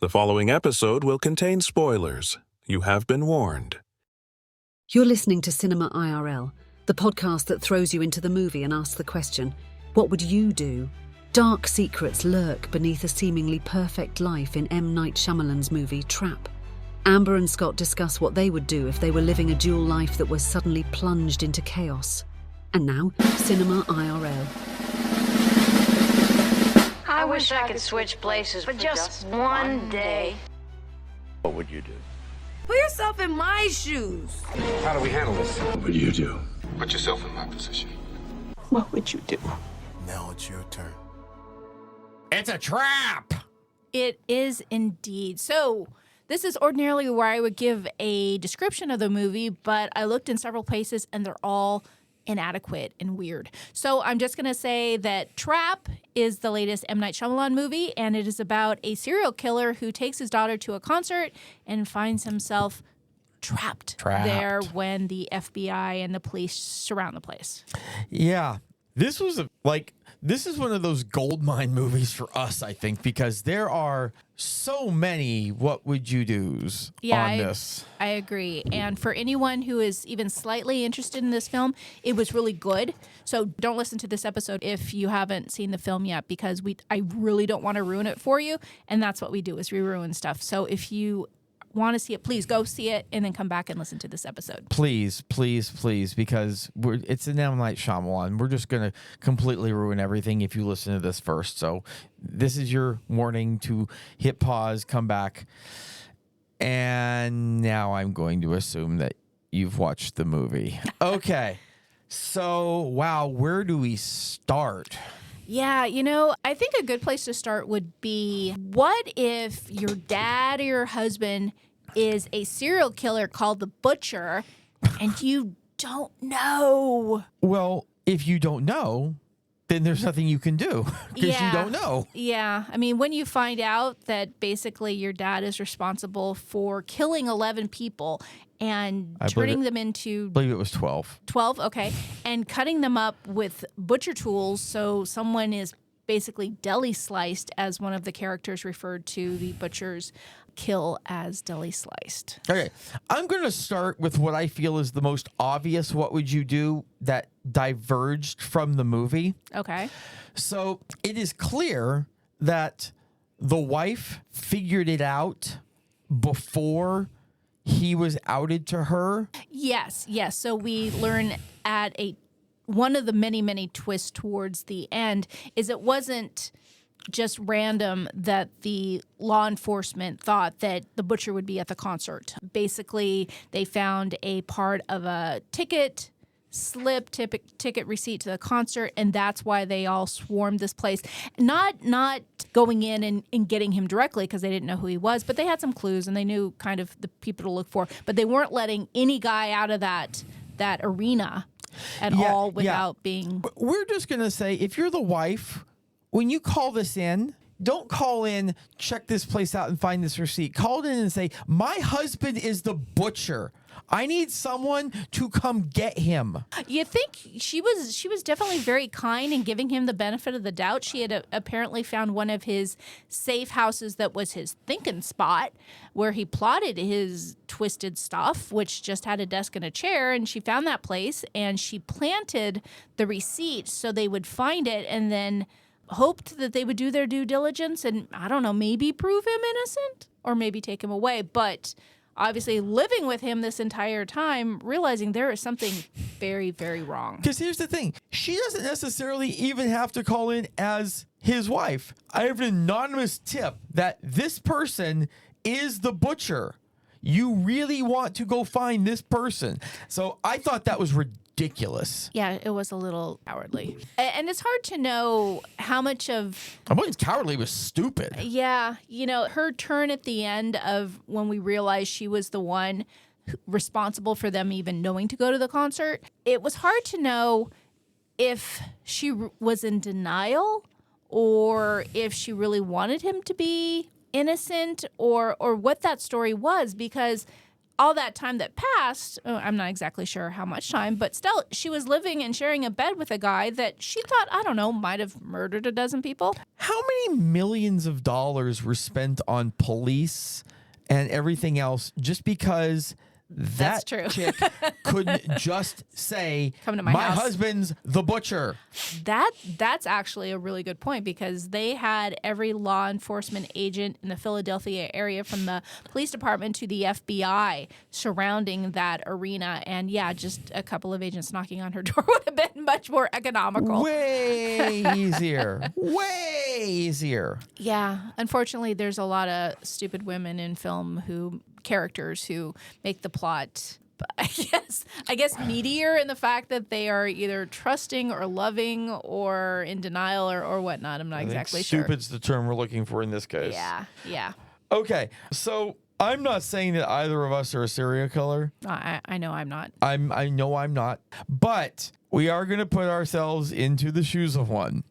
The following episode will contain spoilers. You have been warned. You're listening to Cinema IRL, the podcast that throws you into the movie and asks the question, what would you do? Dark secrets lurk beneath a seemingly perfect life in M Night Shyamalan's movie Trap. Amber and Scott discuss what they would do if they were living a dual life that was suddenly plunged into chaos. And now, Cinema IRL. I wish I could switch places for just one day. What would you do? Put yourself in my shoes. How do we handle this? What would you do? Put yourself in my position. What would you do? Now it's your turn. It's a trap! It is indeed. So, this is ordinarily where I would give a description of the movie, but I looked in several places and they're all inadequate and weird. So I'm just going to say that Trap is the latest M Night Shyamalan movie, and it is about a serial killer who takes his daughter to a concert and finds himself trapped there when the FBI and the police surround the place. Yeah. This was this is one of those goldmine movies for us, I think, because there are so many what would you do's on this. I agree. And for anyone who is even slightly interested in this film, it was really good. So don't listen to this episode if you haven't seen the film yet, because I really don't want to ruin it for you. And that's what we do, is we ruin stuff. So if you want to see it, please go see it and then come back and listen to this episode. Please, please, please, because it's an M Night Shyamalan. We're just going to completely ruin everything if you listen to this first. So this is your warning to hit pause, come back. And now I'm going to assume that you've watched the movie. Okay. So, wow, where do we start? Yeah, I think a good place to start would be, what if your dad or your husband is a serial killer called the Butcher and you don't know? Well, if you don't know, then there's nothing you can do because you don't know. Yeah. I mean, when you find out that basically your dad is responsible for killing 11 people and turning them into... I believe it was 12. 12, okay. And cutting them up with butcher tools, so someone is basically deli sliced, as one of the characters referred to the butcher's kill as deli sliced. Okay. I'm going to start with what I feel is the most obvious what would you do that diverged from the movie. Okay. So it is clear that the wife figured it out before he was outed to her. Yes. So we learn at one of the many, many twists towards the end is it wasn't just random that the law enforcement thought that the butcher would be at the concert. Basically, they found a part of a ticket receipt to the concert, and that's why they all swarmed this place. Not going in and getting him directly because they didn't know who he was, but they had some clues and they knew kind of the people to look for. But they weren't letting any guy out of that arena at all without being... We're just going to say, if you're the wife, when you call this in, don't call in, check this place out and find this receipt. Call it in and say, my husband is the butcher. I need someone to come get him. You think she was definitely very kind in giving him the benefit of the doubt. She had apparently found one of his safe houses that was his thinking spot where he plotted his twisted stuff, which just had a desk and a chair, and she found that place and she planted the receipt so they would find it and then hoped that they would do their due diligence and, I don't know, maybe prove him innocent or maybe take him away. But obviously living with him this entire time, realizing there is something very, very wrong. Because here's the thing. She doesn't necessarily even have to call in as his wife. I have an anonymous tip that this person is the butcher. You really want to go find this person. So I thought that was ridiculous. Yeah, it was a little cowardly. And it's hard to know how much of... I mean, cowardly was stupid. Yeah, her turn at the end of when we realized she was the one responsible for them even knowing to go to the concert, it was hard to know if she was in denial or if she really wanted him to be innocent or what that story was, because all that time that passed, I'm not exactly sure how much time, but still, she was living and sharing a bed with a guy that she thought, I don't know, might have murdered a dozen people. How many millions of dollars were spent on police and everything else just because That's that true. chick couldn't just say, Come to my house." husband's the butcher? That's actually a really good point, because they had every law enforcement agent in the Philadelphia area, from the police department to the FBI, surrounding that arena. And yeah, just a couple of agents knocking on her door would have been much more economical. Way easier. Way easier. Yeah, unfortunately, there's a lot of stupid women in film characters who make the plot, I guess meatier in the fact that they are either trusting or loving or in denial or whatnot. I'm not exactly sure. Stupid's the term we're looking for in this case. Yeah. Okay, so I'm not saying that either of us are a serial killer. I know I'm not. I know I'm not, but we are going to put ourselves into the shoes of one.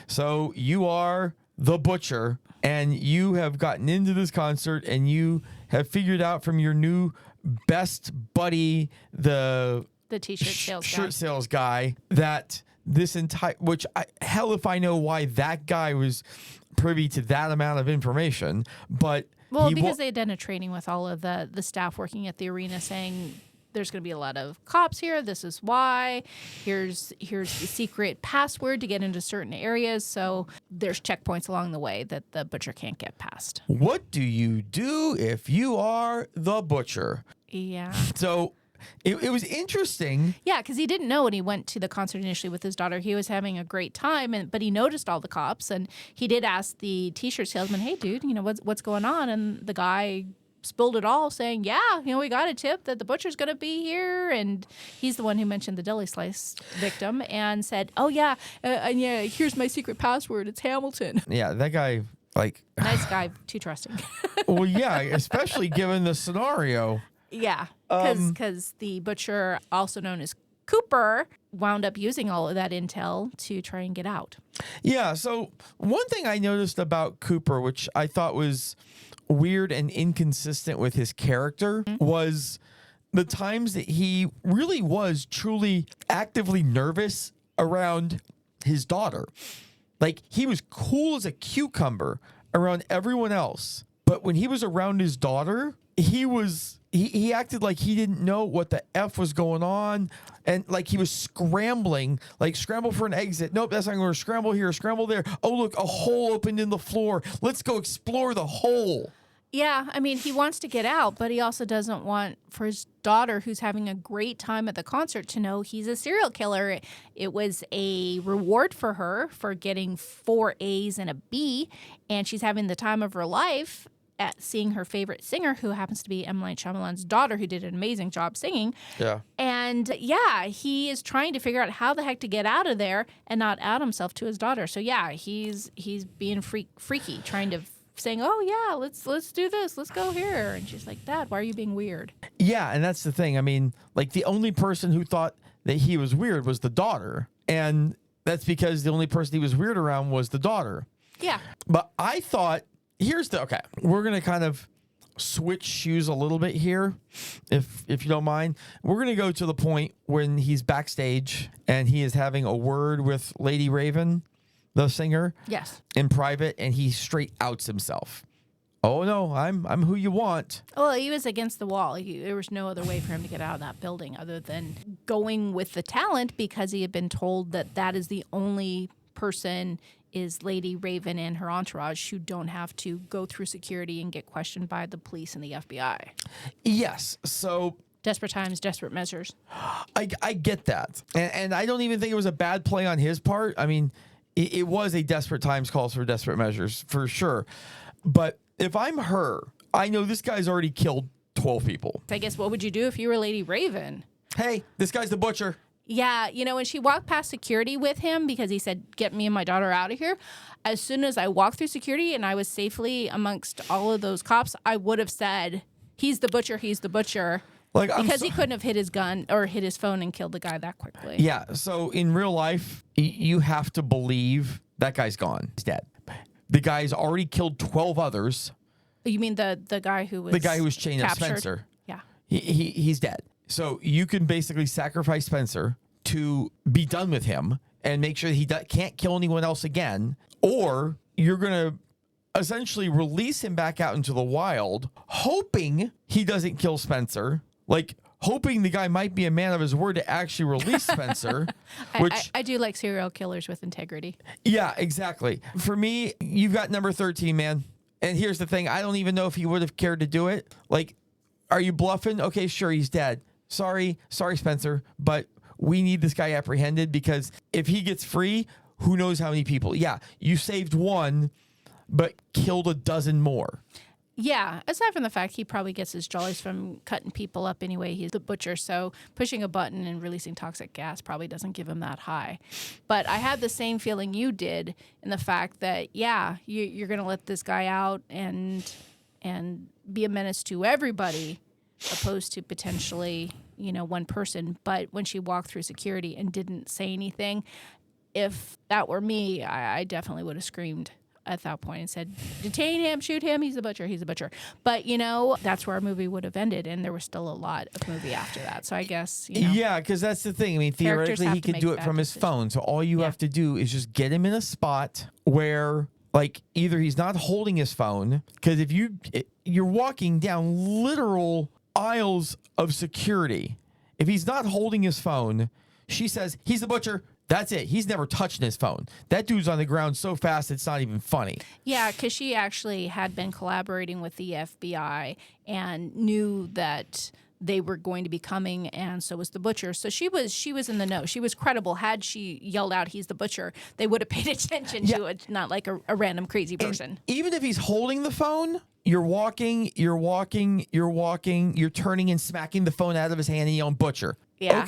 So you are the butcher, and you have gotten into this concert, and you have figured out from your new best buddy, the T-shirt shirt sales guy, that this entire, hell if I know why that guy was privy to that amount of information, but because they had done a training with all of the staff working at the arena, saying there's going to be a lot of cops here. This is why. Here's the secret password to get into certain areas. So there's checkpoints along the way that the butcher can't get past. What do you do if you are the butcher? Yeah. So it was interesting. Yeah, because he didn't know when he went to the concert initially with his daughter. He was having a great time, but he noticed all the cops, and he did ask the T-shirt salesman, "Hey, dude, what's going on?" And the guy spilled it all, saying, "Yeah, we got a tip that the butcher's going to be here." And he's the one who mentioned the deli slice victim and said, "Oh, yeah, and yeah, here's my secret password. It's Hamilton." Yeah, that guy, Nice guy, too trusting. well, yeah, especially given the scenario. Yeah, because the butcher, also known as Cooper, wound up using all of that intel to try and get out. Yeah, so one thing I noticed about Cooper, which I thought was weird and inconsistent with his character, was the times that he really was truly actively nervous around his daughter. Like, he was cool as a cucumber around everyone else, but when he was around his daughter, he acted like he didn't know what the F was going on, and like he was scrambling, like scramble for an exit. Nope, that's not going to scramble here, scramble there. Oh, look, a hole opened in the floor. Let's go explore the hole. Yeah, I mean, he wants to get out, but he also doesn't want for his daughter, who's having a great time at the concert, to know he's a serial killer. It was a reward for her for getting 4 A's and a B, and she's having the time of her life at seeing her favorite singer, who happens to be M Night Shyamalan's daughter, who did an amazing job singing. Yeah. And yeah, he is trying to figure out how the heck to get out of there and not out himself to his daughter. So yeah, he's being freaky, trying to saying, "Oh yeah, let's do this, let's go here," and she's like, "Dad, why are you being weird?" Yeah, and that's the thing. I mean, like, the only person who thought that he was weird was the daughter, and that's because the only person he was weird around was the daughter. Yeah. But I thought, okay, we're gonna kind of switch shoes a little bit here, if you don't mind. We're gonna go to the point when he's backstage and he is having a word with Lady Raven, the singer. Yes. In private, and he straight outs himself. "Oh no, I'm who you want." Well, he was against the wall. There was no other way for him to get out of that building other than going with the talent, because he had been told that is the only person is Lady Raven and her entourage who don't have to go through security and get questioned by the police and the FBI. Yes, so Desperate times, desperate measures. I get that, and I don't even think it was a bad play on his part. I mean, it was a desperate times calls for desperate measures, for sure. But if I'm her, I know this guy's already killed 12 people. I guess what would you do if you were Lady Raven? Hey, this guy's the butcher. Yeah, when she walked past security with him, because he said, "Get me and my daughter out of here," as soon as I walked through security and I was safely amongst all of those cops, I would have said, "He's the butcher, he's the butcher." Like, because he couldn't have hit his gun or hit his phone and killed the guy that quickly. Yeah, so in real life, you have to believe that guy's gone. He's dead. The guy's already killed 12 others. You mean the guy who was chained up, captured? Spencer. Yeah. He's dead. So you can basically sacrifice Spencer to be done with him and make sure he can't kill anyone else again, or you're going to essentially release him back out into the wild, hoping he doesn't kill Spencer, like hoping the guy might be a man of his word to actually release Spencer. I do like serial killers with integrity. Yeah, exactly. For me, you've got number 13, man. And here's the thing. I don't even know if he would have cared to do it. Like, are you bluffing? Okay, sure, he's dead. Sorry, Spencer, but we need this guy apprehended, because if he gets free, who knows how many people. Yeah, you saved one, but killed a dozen more. Yeah, aside from the fact he probably gets his jollies from cutting people up anyway. He's the butcher, so pushing a button and releasing toxic gas probably doesn't give him that high. But I had the same feeling you did in the fact that, yeah, you're going to let this guy out and be a menace to everybody, opposed to potentially, one person. But when she walked through security and didn't say anything, if that were me, I definitely would have screamed at that point and said, detain him, shoot him, he's a butcher. But, that's where our movie would have ended, and there was still a lot of movie after that. So I guess, Yeah, because that's the thing. I mean, theoretically, he could do it from his phone. So all you have to do is just get him in a spot where, like, either he's not holding his phone, because if you're walking down literal aisles of security. If he's not holding his phone, she says, he's the butcher. That's it. He's never touching his phone. That dude's on the ground so fast it's not even funny. Yeah, because she actually had been collaborating with the FBI and knew that they were going to be coming, and so was the butcher. So she was in the know. She was credible. Had she yelled out, he's the butcher, they would have paid attention to it, not like a random crazy person. And even if he's holding the phone, you're walking, you're turning and smacking the phone out of his hand and yelling, butcher. Yeah.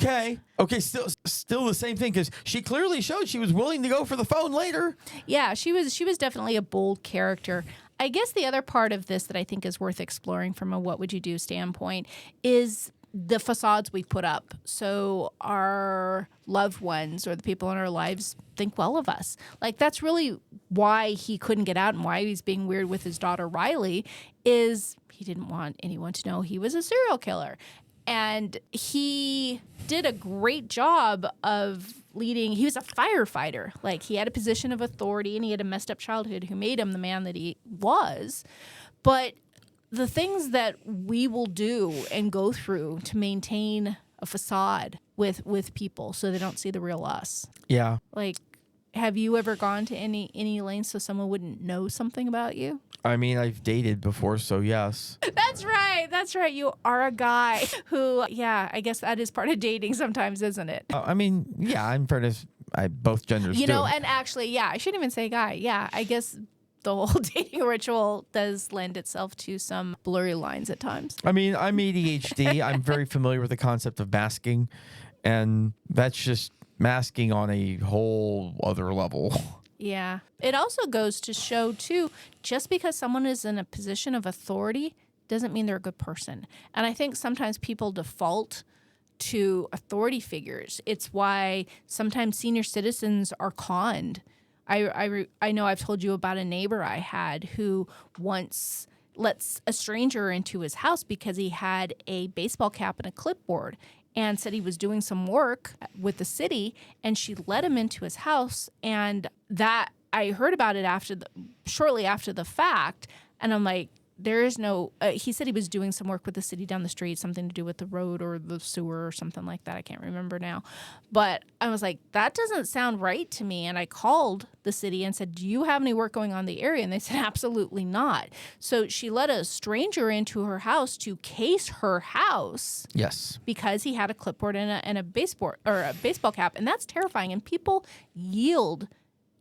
Okay. Still the same thing, because she clearly showed she was willing to go for the phone later. Yeah, she was definitely a bold character. I guess the other part of this that I think is worth exploring from a what would you do standpoint is the facades we put up. So our loved ones or the people in our lives think well of us. Like, that's really why he couldn't get out and why he's being weird with his daughter Riley, is he didn't want anyone to know he was a serial killer. And he did a great job of leading. He was a firefighter. Like, he had a position of authority and he had a messed up childhood who made him the man that he was. But the things that we will do and go through to maintain a facade with people so they don't see the real us. Yeah. Like, have you ever gone to any lengths so someone wouldn't know something about you? I mean, I've dated before, so yes. That's right. You are a guy who, yeah, I guess that is part of dating sometimes, isn't it? I mean, yeah, in fairness, both genders do. And actually, yeah, I shouldn't even say guy. Yeah, I guess the whole dating ritual does lend itself to some blurry lines at times. I mean, I'm ADHD. I'm very familiar with the concept of masking, and that's just masking on a whole other level. Yeah. It also goes to show, too, just because someone is in a position of authority doesn't mean they're a good person. And I think sometimes people default to authority figures. It's why sometimes senior citizens are conned. I know I've told you about a neighbor I had who once lets a stranger into his house because he had a baseball cap and a clipboard, and said he was doing some work with the city, and she let him into his house. And that I heard about it shortly after the fact, and I'm like, there is no, he said he was doing some work with the city down the street, something to do with the road or the sewer or something like that. I can't remember now. But I was like, that doesn't sound right to me. And I called the city and said, do you have any work going on in the area? And they said, absolutely not. So she let a stranger into her house to case her house. Yes. Because he had a clipboard and a baseball cap. And that's terrifying. And people yield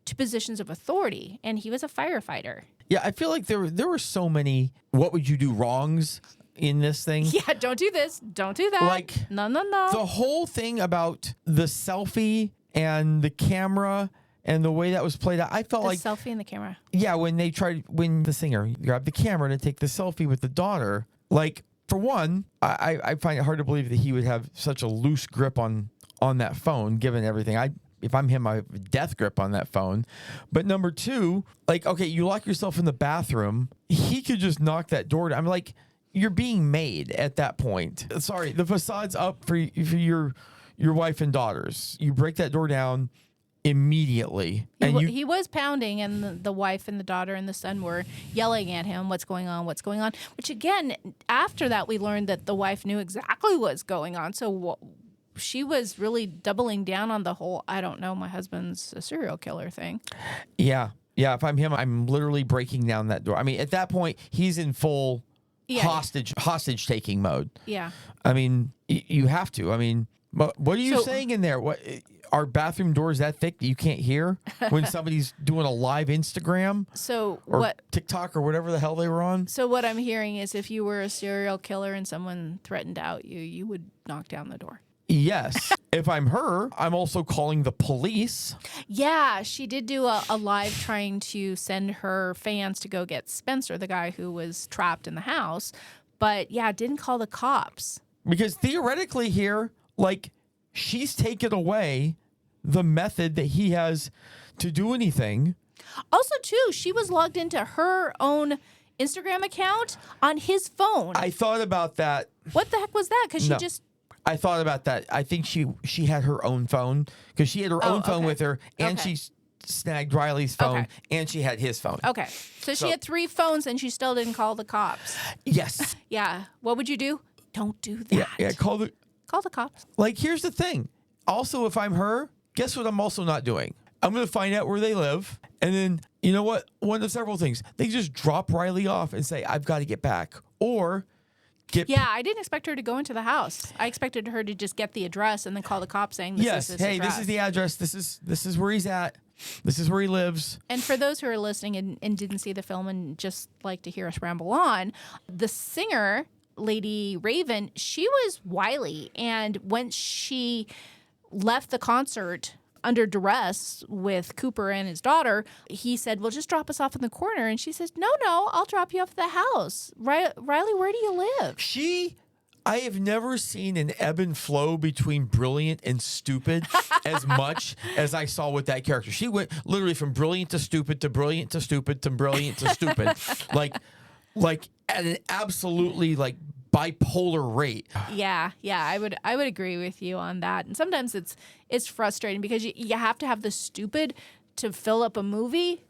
to positions of authority. And he was a firefighter. Yeah, I feel like there were so many what would you do wrongs in this thing. Yeah, don't do this. Don't do that. Like, no. The whole thing about the selfie and the camera and the way that was played out, I felt like... The selfie and the camera. Yeah, when the singer grabbed the camera to take the selfie with the daughter, like, for one, I find it hard to believe that he would have such a loose grip on that phone, given everything. If I'm him, I have a death grip on that phone. But number two, like, okay, you lock yourself in the bathroom. He could just knock that door down. I'm like, you're being made at that point. Sorry, the facade's up for your wife and daughters. You break that door down immediately. He was pounding, and the wife and the daughter and the son were yelling at him, what's going on, what's going on? Which, again, after that, we learned that the wife knew exactly what's going on. So she was really doubling down on the whole, I don't know, my husband's a serial killer thing. Yeah. Yeah, if I'm him, I'm literally breaking down that door. I mean, at that point, he's in full hostage taking mode. Yeah. I mean, you have to. I mean, what are you saying in there? What are bathroom doors that thick that you can't hear when somebody's doing a live Instagram? Or TikTok or whatever the hell they were on? So what I'm hearing is if you were a serial killer and someone threatened to out you, you would knock down the door. Yes. If I'm her, I'm also calling the police. Yeah, she did do a live trying to send her fans to go get Spencer, the guy who was trapped in the house. But yeah, didn't call the cops. Because theoretically here, like, she's taken away the method that he has to do anything. Also, too, she was logged into her own Instagram account on his phone. I thought about that. What the heck was that? Because I thought about that. I think she had her own phone because she had her own phone with her, and she snagged Riley's phone, and she had his phone. Okay. So she had 3 phones, and she still didn't call the cops. Yes. Yeah. What would you do? Don't do that. Yeah, call the cops. Like, here's the thing. Also, if I'm her, guess what I'm also not doing? I'm going to find out where they live. And then, you know what? One of several things. They just drop Riley off and say, I've got to get back. Or Yeah, I didn't expect her to go into the house. I expected her to just get the address and then call the cops saying this is his address. This is the address. This is where he's at. This is where he lives. And for those who are listening and didn't see the film and just like to hear us ramble on, the singer, Lady Raven, she was wily. And when she left the concert under duress with Cooper and his daughter, he said, well, just drop us off in the corner. And she says, no, I'll drop you off at the house. Riley, where do you live? I have never seen an ebb and flow between brilliant and stupid as much as I saw with that character. She went literally from brilliant to stupid to brilliant to stupid to brilliant to stupid. like at an absolutely bipolar rate. Yeah, I would agree with you on that. And sometimes it's frustrating because you have to have the stupid to fill up a movie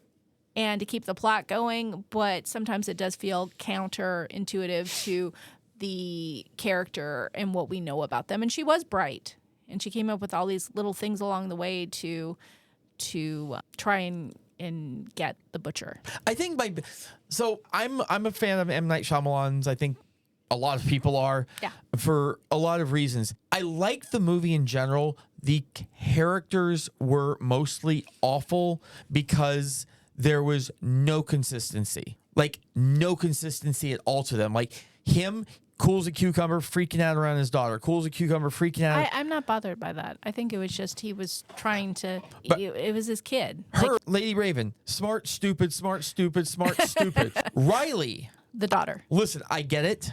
and to keep the plot going, but sometimes it does feel counterintuitive to the character and what we know about them. And she was bright, and she came up with all these little things along the way to try and get the butcher. I think I'm a fan of M Night Shyamalan's. I think a lot of people are, for a lot of reasons. I like the movie in general. The characters were mostly awful because there was no consistency. No consistency at all to them. Like him, cool as a cucumber, freaking out around his daughter. Cool as a cucumber, freaking out. I'm not bothered by that. I think it was just he was trying to. It was his kid. Lady Raven, smart, stupid, smart, stupid, smart, stupid. Riley, the daughter. Listen, I get it.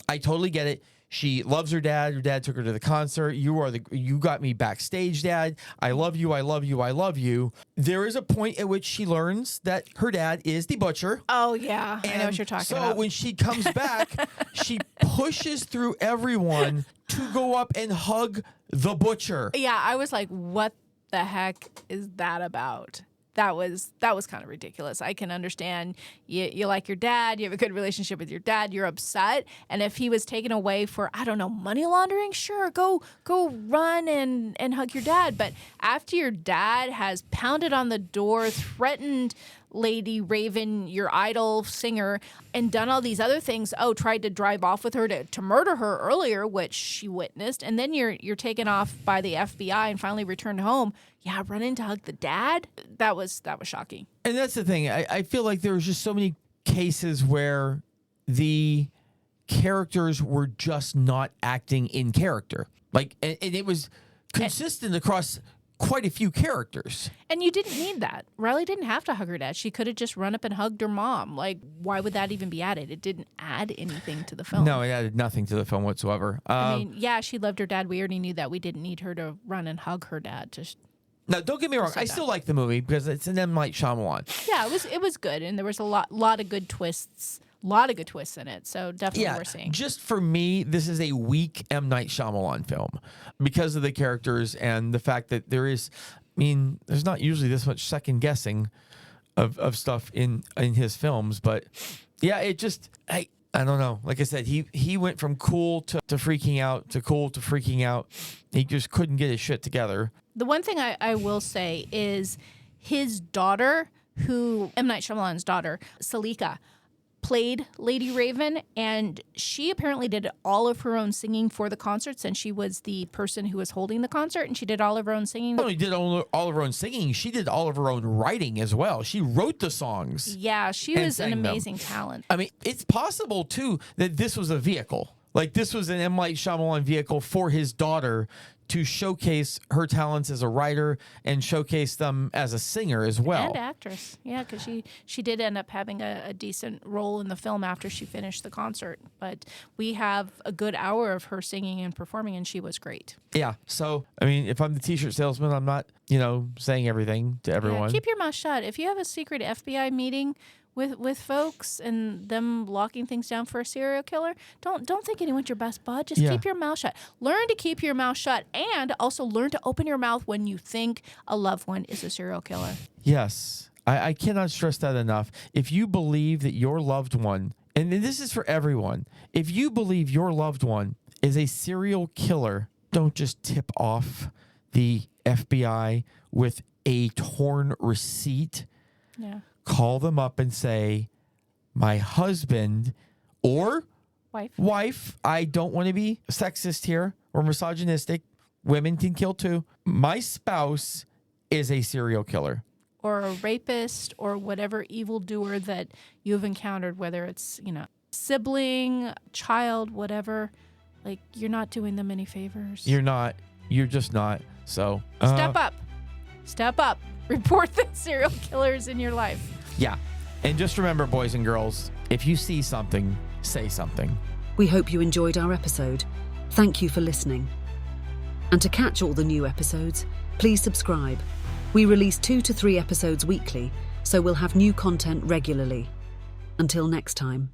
I totally get it. She loves her dad. Her dad took her to the concert. You got me backstage, Dad. I love you. I love you. I love you. There is a point at which she learns that her dad is the butcher. Oh, yeah. I know what you're talking about. So when she comes back, she pushes through everyone to go up and hug the butcher. Yeah, I was like, what the heck is that about? That was kind of ridiculous. I can understand you like your dad, you have a good relationship with your dad, you're upset, and if he was taken away for, I don't know, money laundering, sure, go run and hug your dad. But after your dad has pounded on the door, threatened Lady Raven, your idol singer, and done all these other things, tried to drive off with her to murder her earlier, which she witnessed, and then you're taken off by the FBI and finally returned home. Yeah, run in to hug the dad? That was shocking. And that's the thing. I feel like there was just so many cases where the characters were just not acting in character. And it was consistent across quite a few characters. And you didn't need that. Riley didn't have to hug her dad. She could have just run up and hugged her mom. Why would that even be added? It didn't add anything to the film. No, it added nothing to the film whatsoever. She loved her dad. We already knew that. We didn't need her to run and hug her dad. Now, don't get me wrong. I still like the movie because it's an M Night Shyamalan. Yeah, it was good, and there was a lot of good twists A lot of good twists in it, so definitely Yeah, worth seeing. just for me, this is a weak M Night Shyamalan film because of the characters and the fact that there's not usually this much second guessing of stuff in his films, but yeah, it just I don't know. Like I said, he went from cool to freaking out to cool to freaking out. He just couldn't get his shit together. The one thing I will say is his daughter, M. Night Shyamalan's daughter, Salika, played Lady Raven, and she apparently did all of her own singing for the concert since she was the person who was holding the concert, and she did all of her own singing. Not only did all of her own singing, she did all of her own writing as well. She wrote the songs. Yeah, she and was an sang them. amazing talent. I mean, it's possible, too, that this was a vehicle. Like, this was an M. Night Shyamalan vehicle for his daughter to showcase her talents as a writer and showcase them as a singer as well. And actress. Yeah, because she did end up having a decent role in the film after she finished the concert. But we have a good hour of her singing and performing, and she was great. Yeah. So, I mean, if I'm the t-shirt salesman, I'm not, saying everything to everyone. Yeah, keep your mouth shut. If you have a secret FBI meeting with folks and them locking things down for a serial killer, don't think anyone's your best bud. Just keep your mouth shut. Learn to keep your mouth shut, and also learn to open your mouth when you think a loved one is a serial killer. Yes. I cannot stress that enough. If you believe that your loved one, and this is for everyone, if you believe your loved one is a serial killer, don't just tip off the FBI with a torn receipt. Yeah. Call them up and say, my husband or wife, I don't want to be sexist here or misogynistic. Women can kill too. My spouse is a serial killer. Or a rapist or whatever evildoer that you've encountered, whether it's, sibling, child, whatever. Like, you're not doing them any favors. You're not. You're just not. So Step up. Step up. Report the serial killers in your life. Yeah. And just remember, boys and girls, if you see something, say something. We hope you enjoyed our episode. Thank you for listening. And to catch all the new episodes, please subscribe. We release 2 to 3 episodes weekly, so we'll have new content regularly. Until next time.